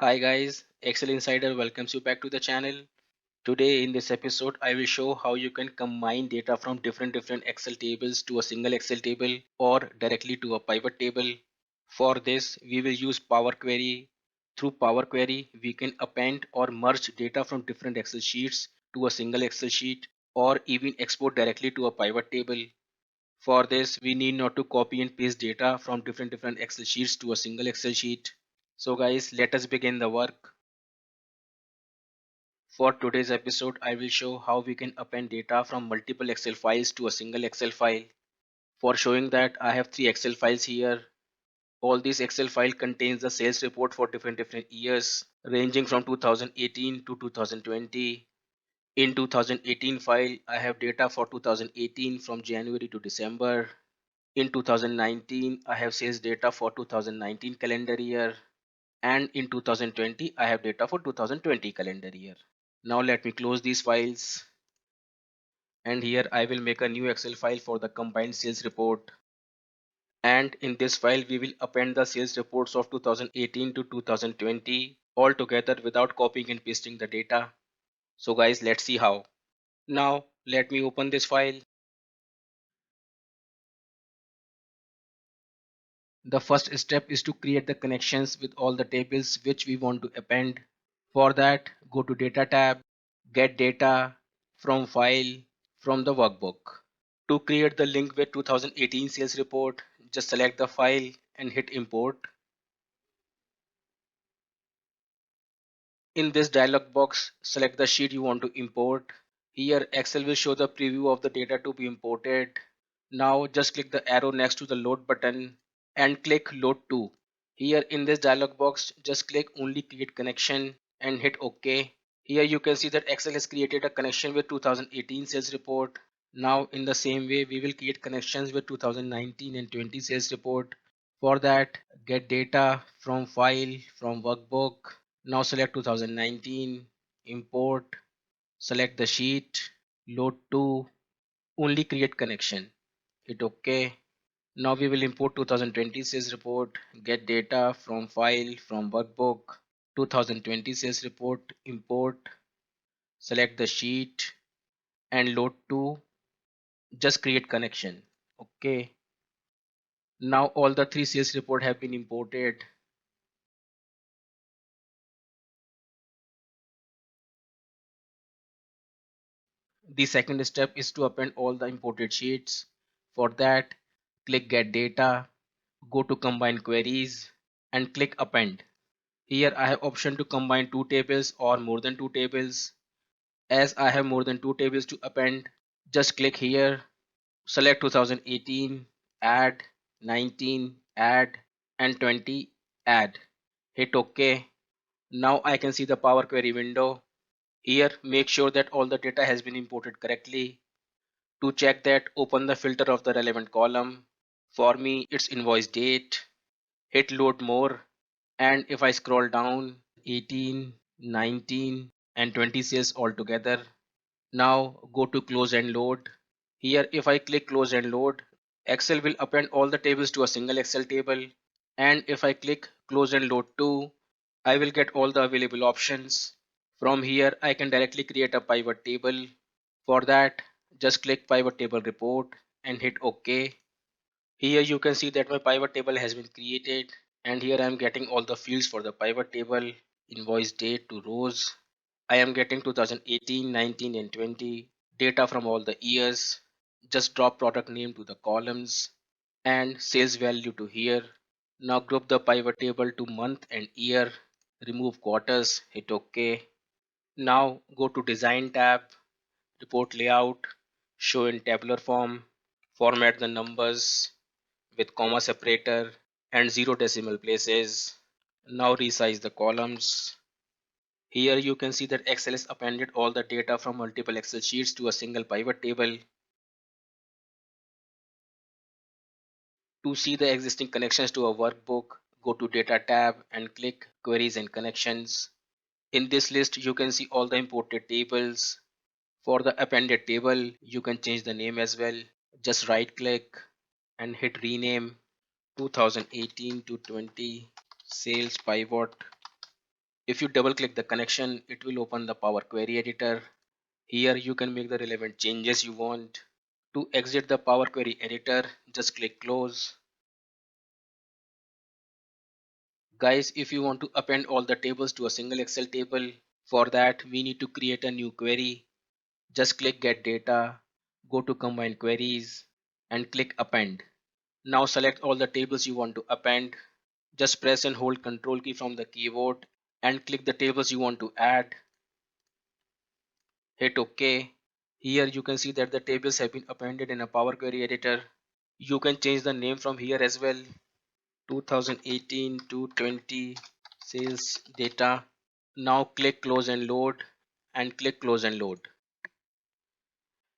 Hi guys, Excel Insider welcomes you back to the channel. Today in this episode I will show how you can combine data from different Excel tables to a single Excel table or directly to a pivot table. For this we will use Power Query. Through Power Query we can append or merge data from different Excel sheets to a single Excel sheet or even export directly to a pivot table. For this we need not to copy and paste data from different Excel sheets to a single Excel sheet. So guys, let us begin the work. For today's episode, I will show how we can append data from multiple Excel files to a single Excel file. For showing that, I have three Excel files here. All these Excel file contains the sales report for different years, ranging from 2018 to 2020. In 2018 file, I have data for 2018 from January to December. In 2019, I have sales data for 2019 calendar year. And in 2020, I have data for 2020 calendar year. Now let me close these files. And here I will make a new Excel file for the combined sales report. And in this file we will append the sales reports of 2018 to 2020 all together without copying and pasting the data. So guys, let's see how. Now let me open this file. The first step is to create the connections with all the tables which we want to append. For that, go to Data tab, Get Data, from File, from the Workbook. To create the link with 2018 sales report, just select the file and hit import. In this dialog box, select the sheet you want to import. Here Excel will show the preview of the data to be imported. Now just click the arrow next to the load button and click load to. Here in this dialog box, just click only create connection and hit OK. Here you can see that Excel has created a connection with 2018 sales report. Now in the same way we will create connections with 2019 and 20 sales report. For that, get data from file, from workbook. Now select 2019, import, select the sheet, load to, only create connection, hit OK. Now we will import 2020 sales report, get data from file, from workbook, 2020 sales report, import, select the sheet and load to, just create connection. Okay. Now all the three sales report have been imported. The second step is to append all the imported sheets. For that, click Get Data, go to Combine Queries and click Append. Here I have option to combine two tables or more than two tables. As I have more than two tables to append, just click here, select 2018, Add, 19, Add and 20, Add. Hit OK. Now I can see the Power Query window. Here make sure that all the data has been imported correctly. To check that, open the filter of the relevant column. For me, it's invoice date. Hit load more. And if I scroll down, 18, 19 and 20 sales all together. Now go to close and load. Here if I click close and load, Excel will append all the tables to a single Excel table. And if I click close and load to, I will get all the available options. From here I can directly create a pivot table. For that, just click pivot table report and hit OK. Here you can see that my pivot table has been created and here I am getting all the fields for the pivot table, invoice date to rows. I am getting 2018, 19 and 20 data from all the years. Just drop product name to the columns and sales value to here. Now group the pivot table to month and year. Remove quarters, hit OK. Now go to design tab, report layout, show in tabular form, format the numbers with comma separator and 0 decimal places. Now resize the columns. Here you can see that Excel has appended all the data from multiple Excel sheets to a single pivot table. To see the existing connections to a workbook, go to Data tab and click Queries and Connections. In this list, you can see all the imported tables. For the appended table, you can change the name as well. Just right click and hit rename 2018 to 20 sales pivot If you double click the connection, it will open the Power Query editor. Here you can make the relevant changes you want. To exit the Power Query editor, just click close. Guys, if you want to append all the tables to a single Excel table, for that we need to create a new query. Just click get data, go to combine queries and click append. Now select all the tables you want to append. Just press and hold Ctrl key from the keyboard and click the tables you want to add. Hit OK. Here you can see that the tables have been appended in a Power Query editor. You can change the name from here as well. 2018 to 20 sales data. Now click close and load and click close and load.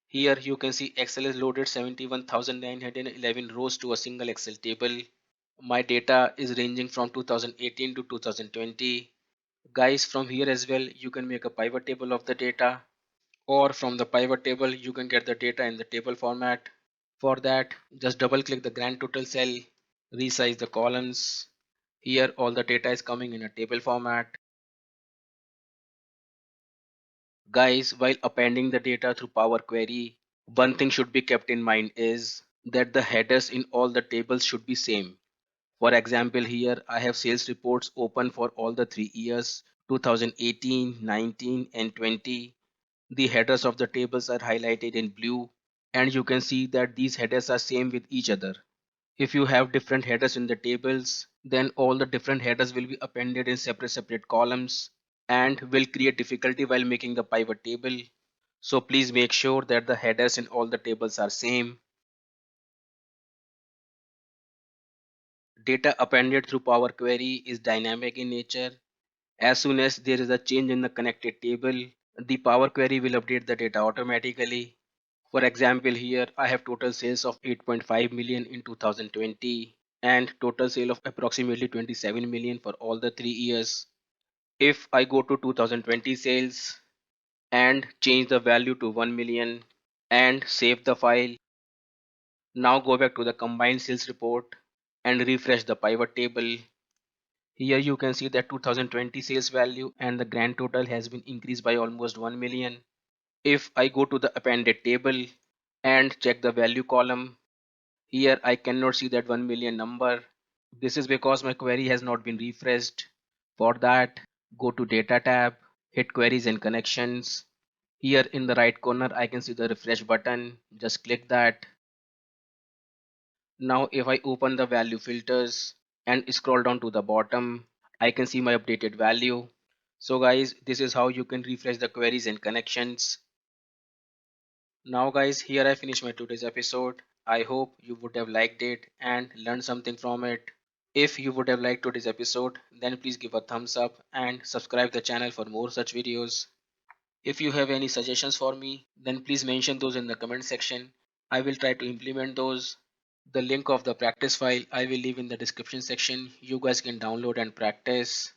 Here you can see Excel has loaded 71,911 rows to a single Excel table. My data is ranging from 2018 to 2020. Guys, from here as well you can make a pivot table of the data, or from the pivot table you can get the data in the table format. For that, just double click the grand total cell, resize the columns. Here all the data is coming in a table format. Guys, while appending the data through Power Query, one thing should be kept in mind is that the headers in all the tables should be same. For example, here I have sales reports open for all the 3 years 2018, 19 and 20. The headers of the tables are highlighted in blue and you can see that these headers are same with each other. If you have different headers in the tables, then all the different headers will be appended in separate columns and will create difficulty while making the pivot table. So please make sure that the headers in all the tables are same. Data appended through Power Query is dynamic in nature. As soon as there is a change in the connected table, the Power Query will update the data automatically. For example, here I have total sales of 8.5 million in 2020 and total sale of approximately 27 million for all the 3 years. If I go to 2020 sales and change the value to 1 million and save the file, now go back to the combined sales report and refresh the pivot table. Here you can see that 2020 sales value and the grand total has been increased by almost 1 million. If I go to the appended table and check the value column, here I cannot see that 1 million number. This is because my query has not been refreshed. For that, go to Data tab, hit Queries and Connections. Here in the right corner, I can see the refresh button. Just click that. Now if I open the value filters and scroll down to the bottom, I can see my updated value. So guys, this is how you can refresh the queries and connections. Now guys, here I finish my today's episode. I hope you would have liked it and learned something from it. If you would have liked today's episode, then please give a thumbs up and subscribe the channel for more such videos. If you have any suggestions for me, then please mention those in the comment section. I will try to implement those. The link of the practice file I will leave in the description section. You guys can download and practice.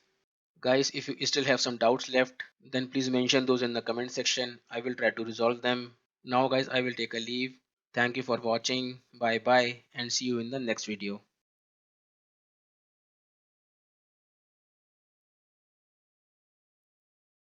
Guys, if you still have some doubts left, then please mention those in the comment section. I will try to resolve them. Now guys, I will take a leave. Thank you for watching. Bye bye and see you in the next video.